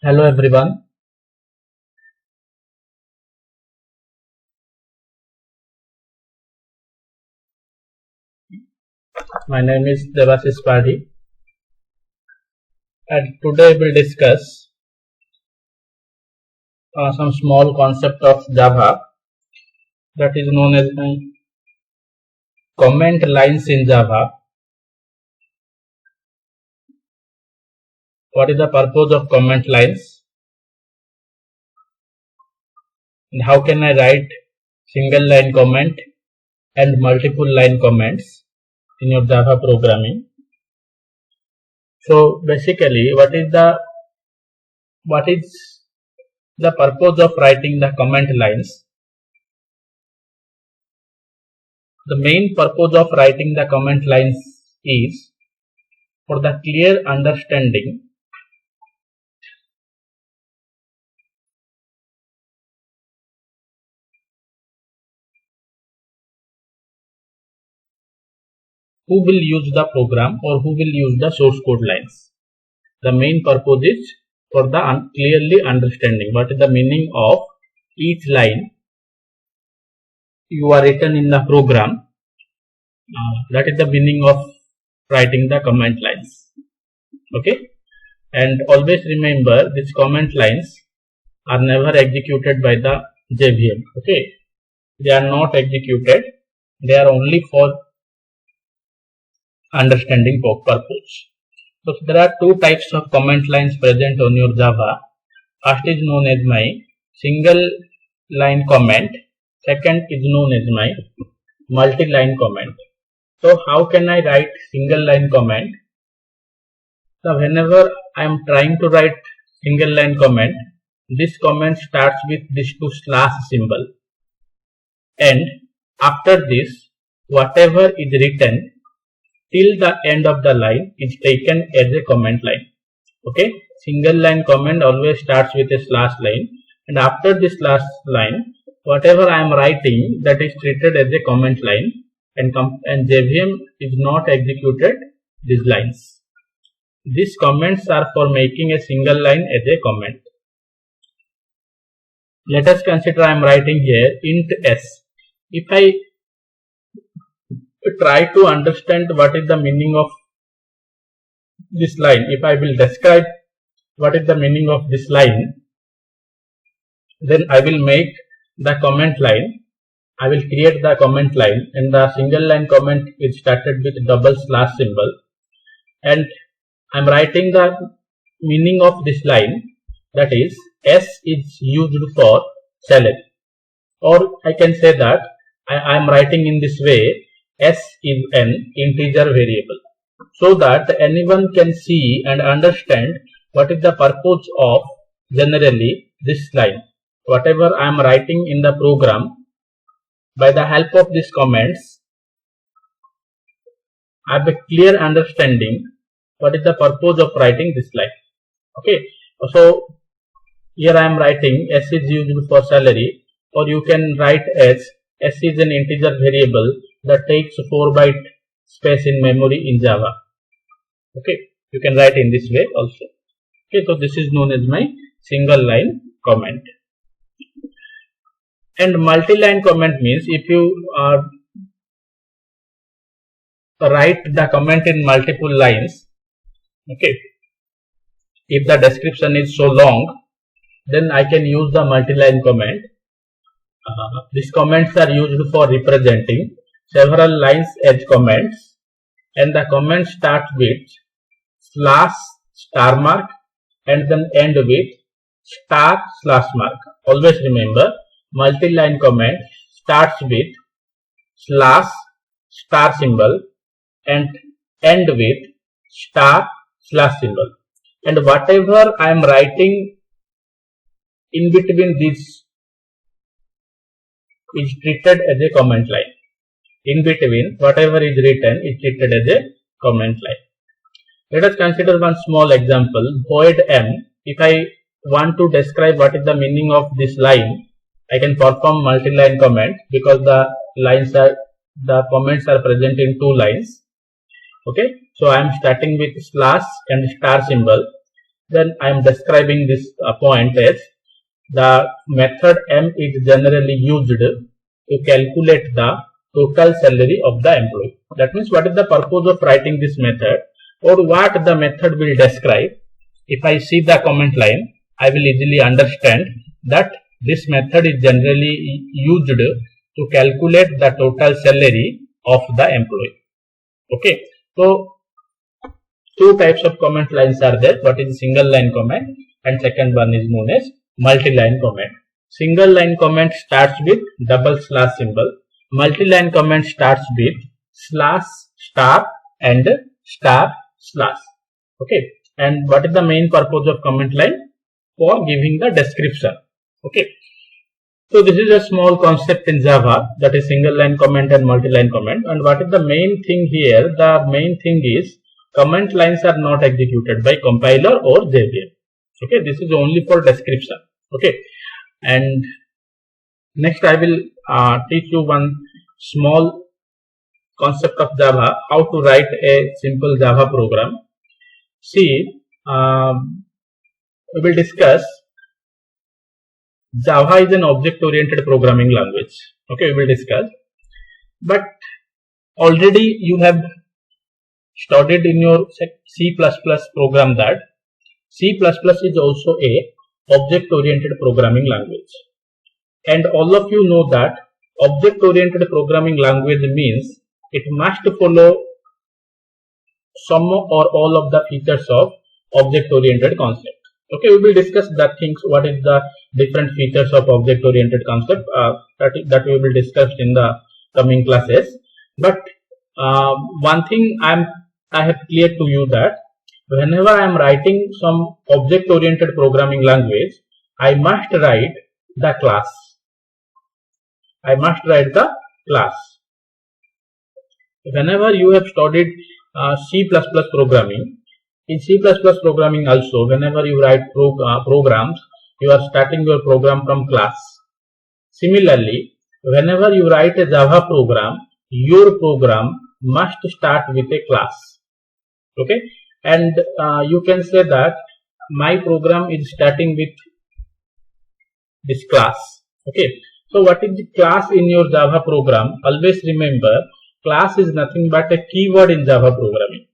Hello everyone. My name is Devashish Padhi and today we'll discuss some small concept of Java that is known as comment lines in Java. What is the purpose of comment lines and how can I write single line comment and multiple line comments in your Java programming. So basically what is the purpose of writing the comment lines? The main purpose of writing the comment lines is for the clear understanding who will use the program or who will use the source code lines. The main purpose is for the clearly understanding what is the meaning of each line you are written in the program. That is the meaning of writing the comment lines. Okay, and always remember these comment lines are never executed by the JVM. Okay, they are not executed, they are only for understanding purpose. So there are two types of comment lines present on your Java. First is known as my single line comment, second is known as my multi-line comment. So how can I write single line comment? So whenever I am trying to write single line comment, this comment starts with this two slash symbol, and after this whatever is written till the end of the line is taken as a comment line. Okay, single line comment always starts with a slash line, and after this slash line whatever I am writing that is treated as a comment line, and JVM is not executed these lines. These comments are for making a single line as a comment. Let us consider I am writing here int s. If I try to understand what is the meaning of this line, if I will describe what is the meaning of this line, then I will make the comment line. I will create the comment line, and the single line comment is started with double slash symbol, and I am writing the meaning of this line, that is S is used for salary, or I can say that I am writing in this way, S is an integer variable, so that anyone can see and understand what is the purpose of generally this line. Whatever I am writing in the program, by the help of these comments, I have a clear understanding what is the purpose of writing this line. Okay, so here I am writing S is used for salary, or you can write as S is an integer variable that takes 4 byte space in memory in Java. Okay, you can write in this way also. Okay, so this is known as my single line comment. And multi-line comment means if you write the comment in multiple lines. Okay, if the description is so long, then I can use the multi-line comment. These comments are used for representing several lines as comments, and the comment starts with slash star mark and then end with star slash mark. Always remember, multi-line comment starts with slash star symbol and end with star slash symbol, and whatever I am writing in between these is treated as a comment line. In between whatever is written is treated as a comment line. Let us consider one small example, void m. If I want to describe what is the meaning of this line, I can perform multi-line comment because the comments are present in two lines. Okay, so I am starting with slash and star symbol. Then I am describing this point as the method M is generally used to calculate the total salary of the employee. That means what is the purpose of writing this method, or what the method will describe. If I see the comment line, I will easily understand that this method is generally used to calculate the total salary of the employee. Okay, so two types of comment lines are there. What is single line comment, and second one is known as multi-line comment. Single line comment starts with double slash symbol. Multi-line comment starts with slash star and star slash. Okay, and what is the main purpose of comment line? For giving the description. Okay, so this is a small concept in Java, that is single line comment and multi-line comment. And what is the main thing here? The main thing is comment lines are not executed by compiler or JVM. Okay, this is only for description. Okay, and next I will teach you one small concept of Java, how to write a simple Java program. See, we will discuss Java is an object-oriented programming language. Okay, we will discuss. But already you have studied in your C++ program that C++ is also a object-oriented programming language. And all of you know that object-oriented programming language means it must follow some or all of the features of object-oriented concept. Okay, we will discuss that things, what is the different features of object-oriented concept that we will discuss in the coming classes. But one thing I have clear to you that whenever I am writing some object-oriented programming language, I must write the class. I must write the class. Whenever you have studied C++ programming, in C++ programming also, whenever you write programs, you are starting your program from class. Similarly, whenever you write a Java program, your program must start with a class. Okay, and you can say that my program is starting with this class. Okay, so what is the class in your Java program? Always remember, class is nothing but a keyword in Java programming.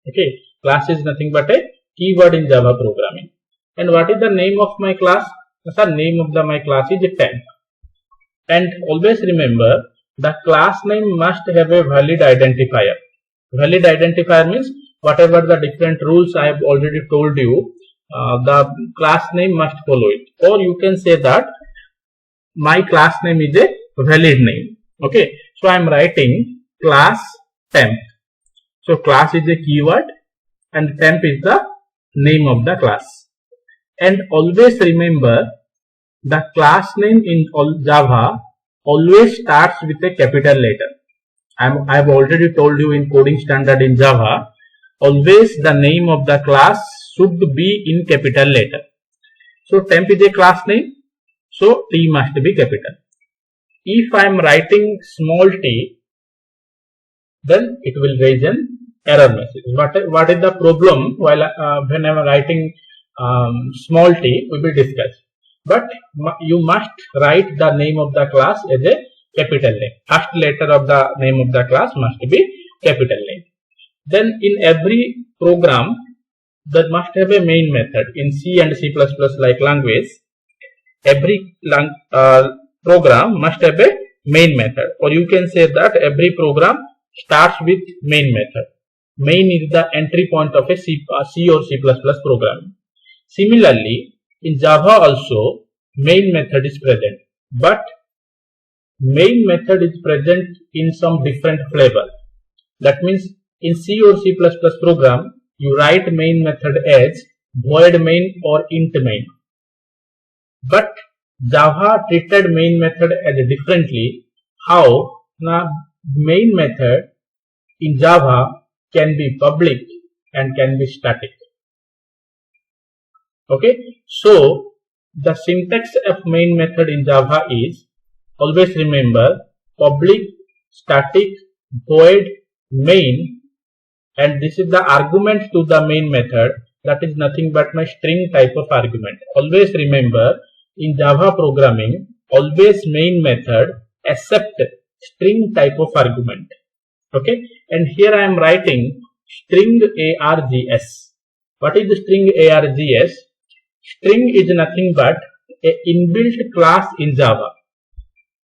Okay, class is nothing but a keyword in Java programming. And what is the name of my class? The name of my class is temp. And always remember, the class name must have a valid identifier. Valid identifier means whatever the different rules I have already told you, the class name must follow it. Or you can say that my class name is a valid name. Okay, so I am writing class temp. So class is a keyword and temp is the name of the class. And always remember, the class name in Java always starts with a capital letter. I have already told you in coding standard in Java, always the name of the class should be in capital letter. So temp is a class name, so T must be capital. If I am writing small t, then it will raise an error message. What is the problem while when I am writing small t, we will discuss. But you must write the name of the class as a capital name. First letter of the name of the class must be capital name. Then in every program, that must have a main method. In C and C++ like language, every program must have a main method, or you can say that every program starts with main method. Main is the entry point of a C or C++ program. Similarly, in Java also main method is present, but main method is present in some different flavor. That means in C or C++ program, you write main method as void main or int main. But Java treated main method as differently. How? Now main method in Java can be public and can be static. Okay, so the syntax of main method in Java is, always remember, public, static, void, main, and this is the argument to the main method, that is nothing but my string type of argument. Always remember, in Java programming, always main method accept string type of argument. Okay, and here I am writing string args. What is the string args? String is nothing but a inbuilt class in Java.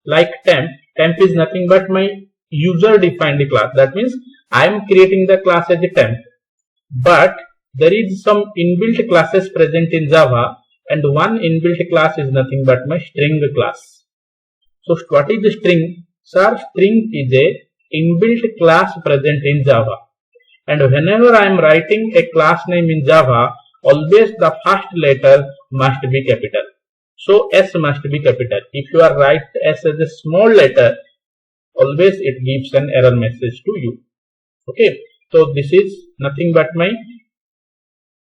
Like temp is nothing but my user defined class. That means I am creating the class as a temp, but there is some inbuilt classes present in Java, and one inbuilt class is nothing but my string class. So what is the string? Sir, string is a inbuilt class present in Java, and whenever I am writing a class name in Java, always the first letter must be capital. So S must be capital. If you are write S as a small letter, always it gives an error message to you. Okay, so this is nothing but my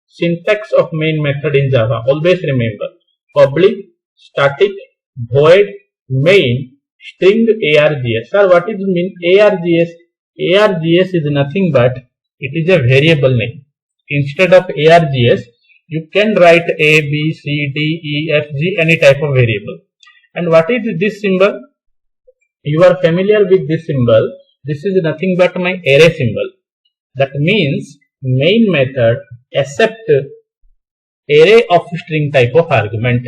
syntax of main method in Java. Always remember, public, static, void, main, string args. Sir, what is mean args? Args is nothing but it is a variable name. Instead of args, you can write a, b, c, d, e, f, g, any type of variable. And what is this symbol? You are familiar with this symbol. This is nothing but my array symbol. That means main method accept array of string type of argument.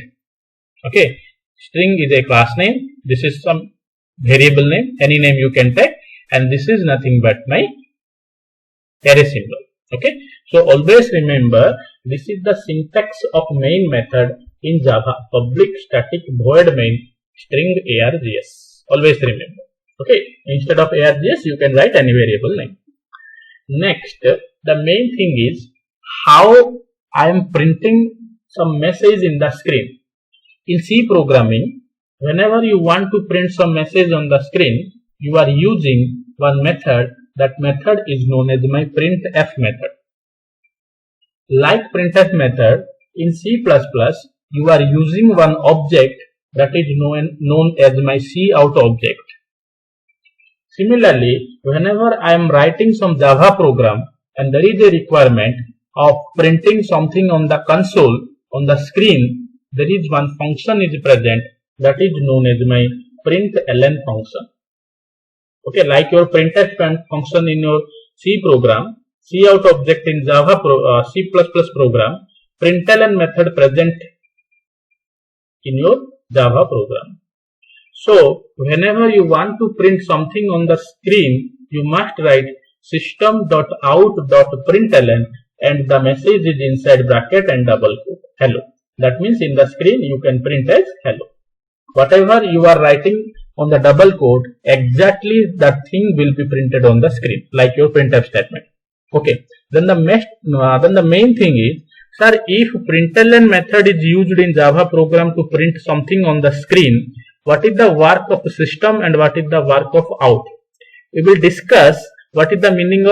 Okay, string is a class name. This is some variable name, any name you can take, and this is nothing but my array symbol. Okay, so always remember, this is the syntax of main method in Java: public, static, void, main, string args. Always remember. Okay, instead of args, you can write any variable name. Next, the main thing is how I am printing some message in the screen. In C programming, whenever you want to print some message on the screen, you are using one method. That method is known as my printf method. Like printf method, in C++, you are using one object that is known as my cout object. Similarly, whenever I am writing some Java program and there is a requirement of printing something on the console, on the screen, there is one function is present that is known as my println function. Okay, like your printf function in your C program, cout object in Java C++ program, println method present in your Java program. So whenever you want to print something on the screen, you must write system.out.println and the message is inside bracket and double quote, hello. That means in the screen you can print as hello. Whatever you are writing on the double quote, exactly that thing will be printed on the screen, like your printf statement. Okay. Then the main thing is, sir, if println method is used in Java program to print something on the screen, what is the work of system and what is the work of out? We will discuss what is the meaning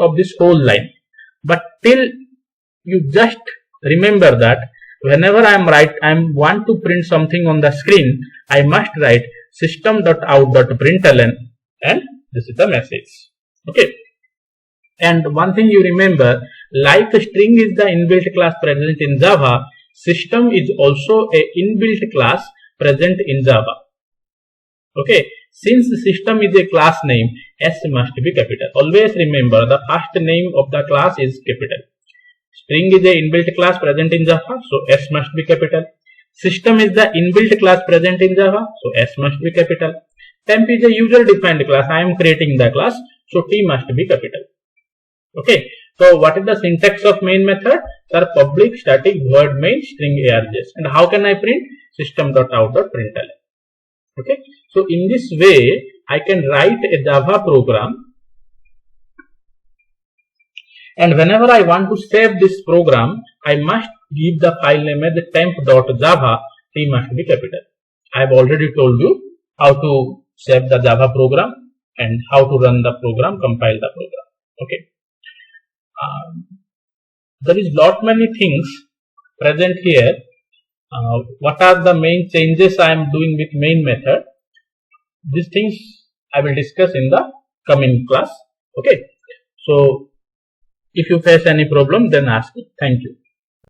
of this whole line. But till you just remember that whenever I want to print something on the screen, I must write system.out.println and this is the message. Okay. And one thing you remember, like string is the inbuilt class present in Java, system is also a inbuilt class present in Java. Okay, since system is a class name, S must be capital. Always remember, the first name of the class is capital. String is a inbuilt class present in Java, so S must be capital. System is the inbuilt class present in Java, so S must be capital. Temp is a user defined class. I am creating the class, so T must be capital. Okay, so what is the syntax of main method? Sir, public, static, void, main, string args. And how can I print? System.out.println. Okay, so in this way, I can write a Java program, and whenever I want to save this program, I must give the file name as temp.java. T must be capital. I have already told you how to save the Java program and how to run the program, compile the program. Okay. There is lot many things present here. What are the main changes I am doing with main method? These things I will discuss in the coming class. Okay. So if you face any problem, then ask me. Thank you.